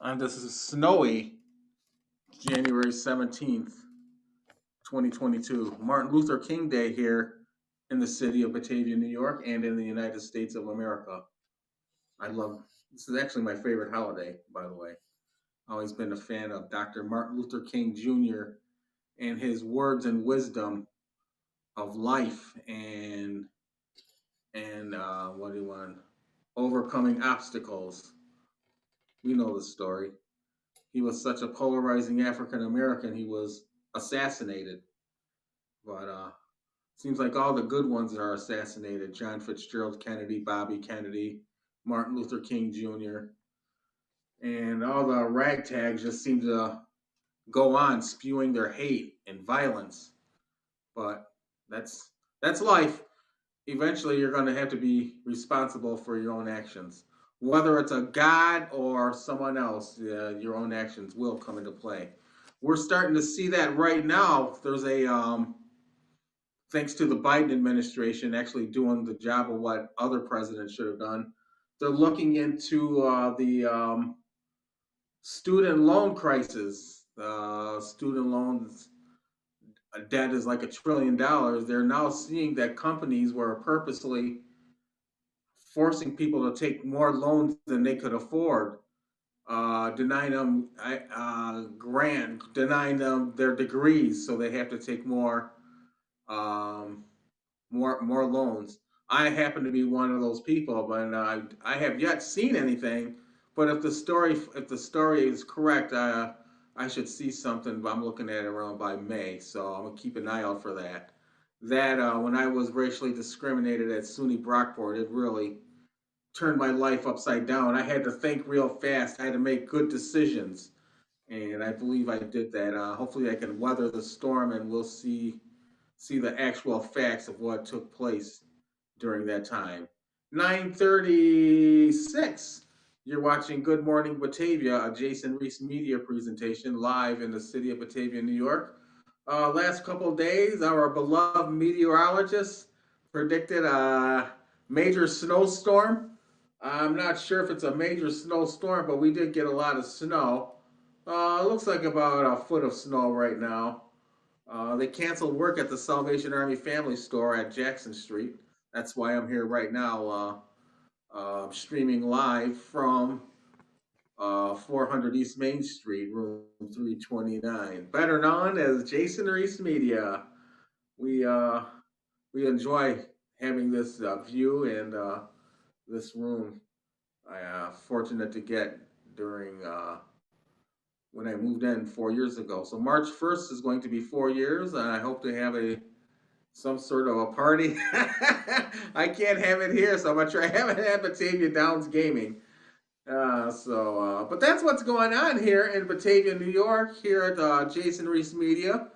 On this is snowy January 17th, 2022. Martin Luther King Day here in the city of Batavia, New York, and in the United States of America. I love this is actually my favorite holiday, by the way. Always been a fan of Dr. Martin Luther King Jr. and his words and wisdom of life and what do you want? Overcoming obstacles. We know the story. He was such a polarizing African American. He was assassinated, but seems like all the good ones are assassinated. John Fitzgerald Kennedy, Bobby Kennedy, Martin Luther King Jr., and all the ragtags just seem to go on spewing their hate and violence. But that's that's life. Eventually, you're going to have to be responsible for your own actions. Whether it's a God or someone else, your own actions will come into play. We're starting to see that right now. There's thanks to the Biden administration actually doing the job of what other presidents should have done. They're looking into the student loan crisis. Student loans debt is like $1 trillion. They're now seeing that companies were purposely forcing people to take more loans than they could afford, denying them denying them their degrees, so they have to take um, more loans. I happen to be one of those people, but I have yet seen anything. But if the story is correct, I should see something. But I'm looking at it around by May, so I'm gonna keep an eye out for that. When I was racially discriminated at SUNY Brockport, it really turned my life upside down. I had to think real fast. I had to make good decisions, and I believe I did that. Hopefully, I can weather the storm, and we'll see the actual facts of what took place during that time. 9:36. You're watching Good Morning Batavia, a Jason Reese media presentation live in the city of Batavia, New York. Last couple of days, our beloved meteorologist predicted a major snowstorm. I'm not sure if it's a major snowstorm, but we did get a lot of snow. It looks like about a foot of snow right now. They canceled work at the Salvation Army Family Store at Jackson Street. That's why I'm here right now, streaming live from 400 East Main Street, room 329, better known as Jason Reese Media. We uh, we enjoy having this view and this room. I fortunate to get during when I moved in 4 years ago. So March 1st is going to be 4 years, and I hope to have a some sort of a party. I can't have it here, so I'm gonna try having it at Batavia Downs Gaming. But that's what's going on here in Batavia, New York, here at Jason Reese Media.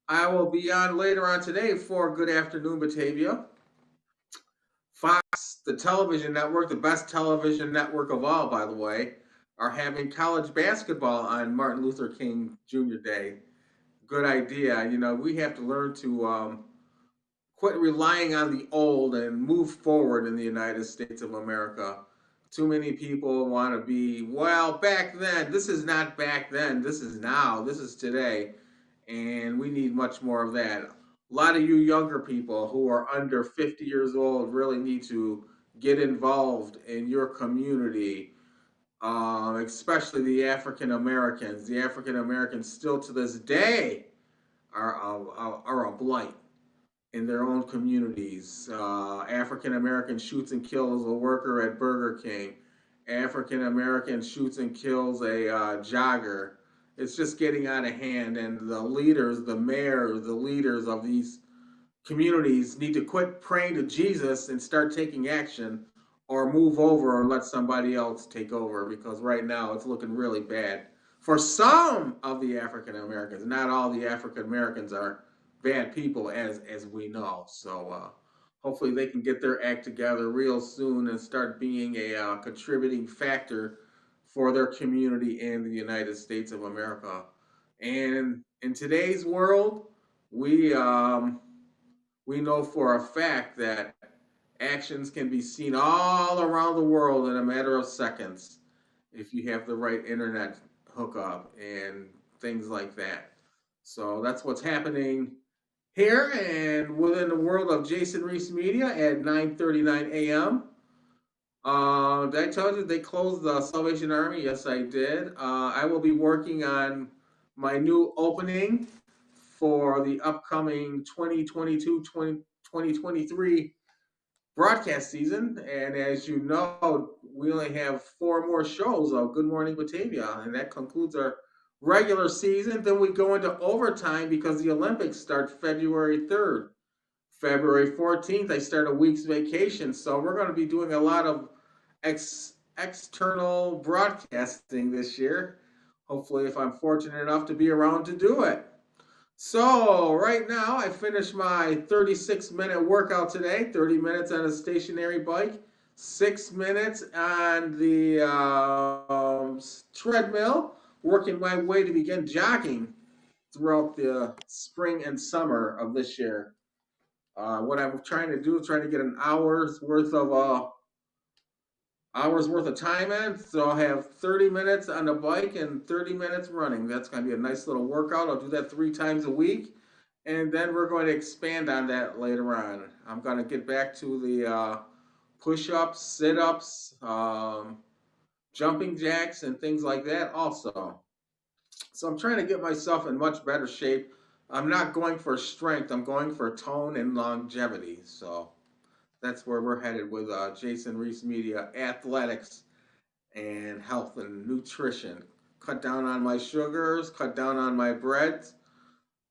I will be on later on today for Good Afternoon Batavia. Fox, the television network, the best television network of all, by the way, are having college basketball on Martin Luther King Jr. Day. Good idea. We have to learn to quit relying on the old and move forward in the United States of America. Too many people want to be, well, back then. This is not back then. This is now. This is today. And we need much more of that. A lot of you younger people who are under 50 years old really need to get involved in your community, especially the African Americans. The African Americans still to this day are a blight in their own communities. African American shoots and kills a worker at Burger King. African American shoots and kills a jogger. It's just getting out of hand, and the leaders, the mayors, the leaders of these communities need to quit praying to Jesus and start taking action, or move over or let somebody else take over, because right now it's looking really bad for some of the African Americans. Not all the African Americans are bad people, as we know. So hopefully they can get their act together real soon and start being a contributing factor for their community in the United States of America. And in today's world, we we know for a fact that actions can be seen all around the world in a matter of seconds. if you have the right internet hookup and things like that. So that's what's happening here and within the world of Jason Reese Media at 9:39 a.m. Did I tell you they closed the Salvation Army? Yes, I did. I will be working on my new opening for the upcoming 2022-2023 broadcast season. And as you know, we only have four more shows of Good Morning Batavia, and that concludes our regular season. Then we go into overtime because the Olympics start February 3rd. February 14th, I start a week's vacation. So we're going to be doing a lot of external broadcasting this year. Hopefully, if I'm fortunate enough to be around to do it. So, right now, I finished my 36-minute workout today, 30 minutes on a stationary bike, 6 minutes on the treadmill, working my way to begin jogging throughout the spring and summer of this year. What I'm trying to do is try to get an hours worth of time in. So I'll have 30 minutes on the bike and 30 minutes running. That's going to be a nice little workout. I'll do that 3 times a week. And then we're going to expand on that later on. I'm going to get back to the push ups, sit ups, jumping jacks, and things like that also. So I'm trying to get myself in much better shape. I'm not going for strength, I'm going for tone and longevity. So that's where we're headed with Jason Reese Media Athletics and Health and Nutrition. Cut down on my sugars, cut down on my breads.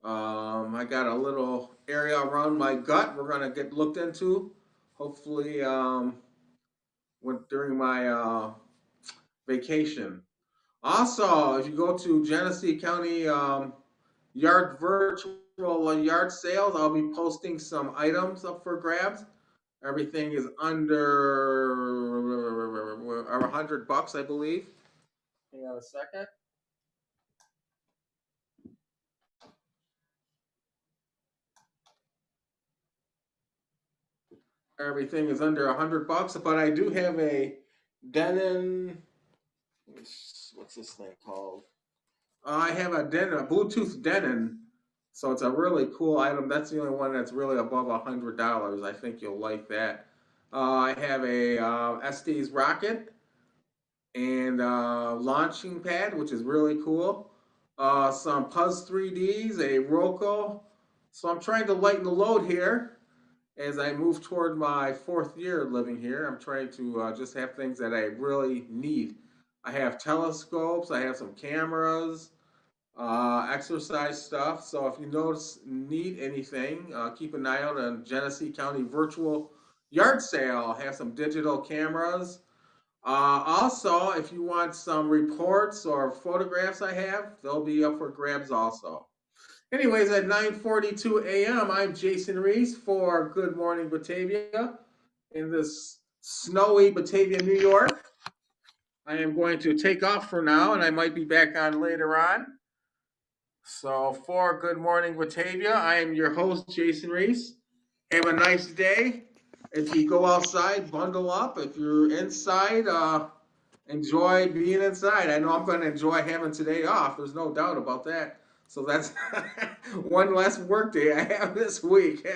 I got a little area around my gut we're going to get looked into, hopefully, during my vacation. Also, if you go to Genesee County yard virtual yard sales, I'll be posting some items up for grabs. Everything is under $100, I believe. Hang on a second. Everything is under $100, but I do have a Denon. What's this thing called? I have a Bluetooth Denon, so it's a really cool item. That's the only one that's really above $100. I think you'll like that. I have a Estes Rocket and launching pad, which is really cool. Some Puzz 3Ds, a Roku. So I'm trying to lighten the load here as I move toward my fourth year living here. I'm trying to just have things that I really need. I have telescopes, I have some cameras, exercise stuff. So if you need anything, keep an eye out on Genesee County Virtual Yard Sale. I'll have some digital cameras. Also, if you want some reports or photographs I have, they'll be up for grabs also. Anyways, at 9:42 a.m., I'm Jason Reese for Good Morning Batavia in this snowy Batavia, New York. I am going to take off for now, and I might be back on later on. So, for Good Morning Batavia, I am your host, Jason Reese. Have a nice day. If you go outside, bundle up. If you're inside, enjoy being inside. I know I'm going to enjoy having today off. There's no doubt about that. So that's one less work day I have this week.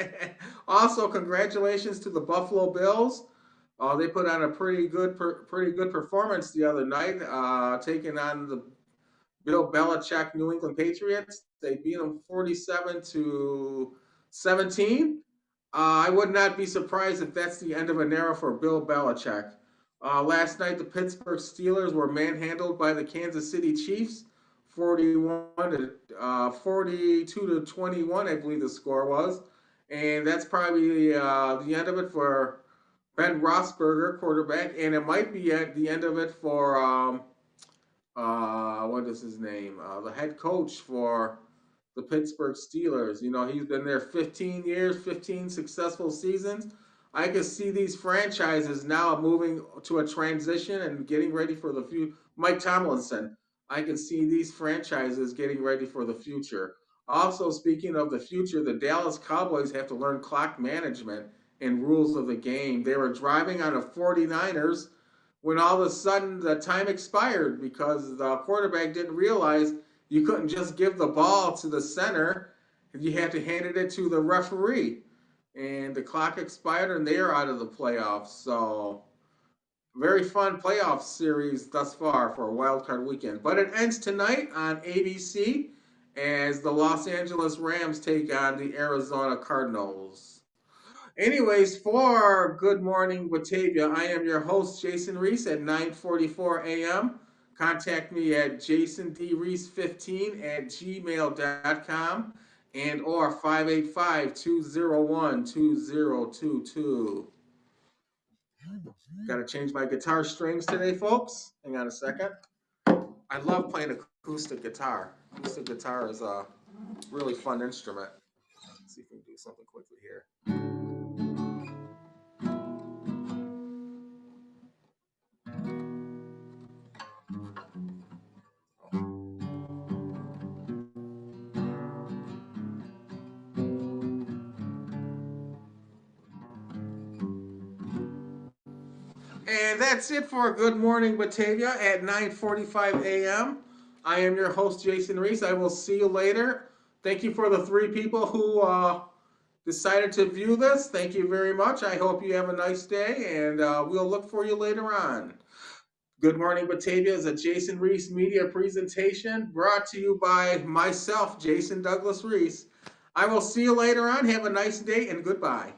Also, congratulations to the Buffalo Bills. They put on a pretty good performance the other night, taking on the Bill Belichick New England Patriots. They beat them 47-17. I would not be surprised if that's the end of an era for Bill Belichick. Last night, the Pittsburgh Steelers were manhandled by the Kansas City Chiefs, 42-21, I believe the score was, and that's probably the end of it for Ben Roethlisberger, quarterback, and it might be at the end of it for what is his name? The head coach for the Pittsburgh Steelers. You know, he's been there 15 years, 15 successful seasons. I can see these franchises now moving to a transition and getting ready for the future. Mike Tomlinson, I can see these franchises getting ready for the future. Also, speaking of the future, the Dallas Cowboys have to learn clock management and rules of the game. They were driving on a 49ers when all of a sudden the time expired because the quarterback didn't realize you couldn't just give the ball to the center. You had to hand it to the referee. And the clock expired and they are out of the playoffs. So very fun playoff series thus far for a wild card weekend. But it ends tonight on ABC as the Los Angeles Rams take on the Arizona Cardinals. Anyways, for Good Morning Batavia, I am your host, Jason Reese at 9:44 a.m. Contact me at jasondreese15 at gmail.com and or 585-201-2022. Got to change my guitar strings today, folks. Hang on a second. I love playing acoustic guitar. Acoustic guitar is a really fun instrument. Let's see if we can do something quickly here. And that's it for Good Morning Batavia at 9:45 a.m. I am your host, Jason Reese. I will see you later. Thank you for the 3 people who decided to view this. Thank you very much. I hope you have a nice day, and we'll look for you later on. Good Morning Batavia is a Jason Reese media presentation brought to you by myself, Jason Douglas Reese. I will see you later on. Have a nice day, and goodbye.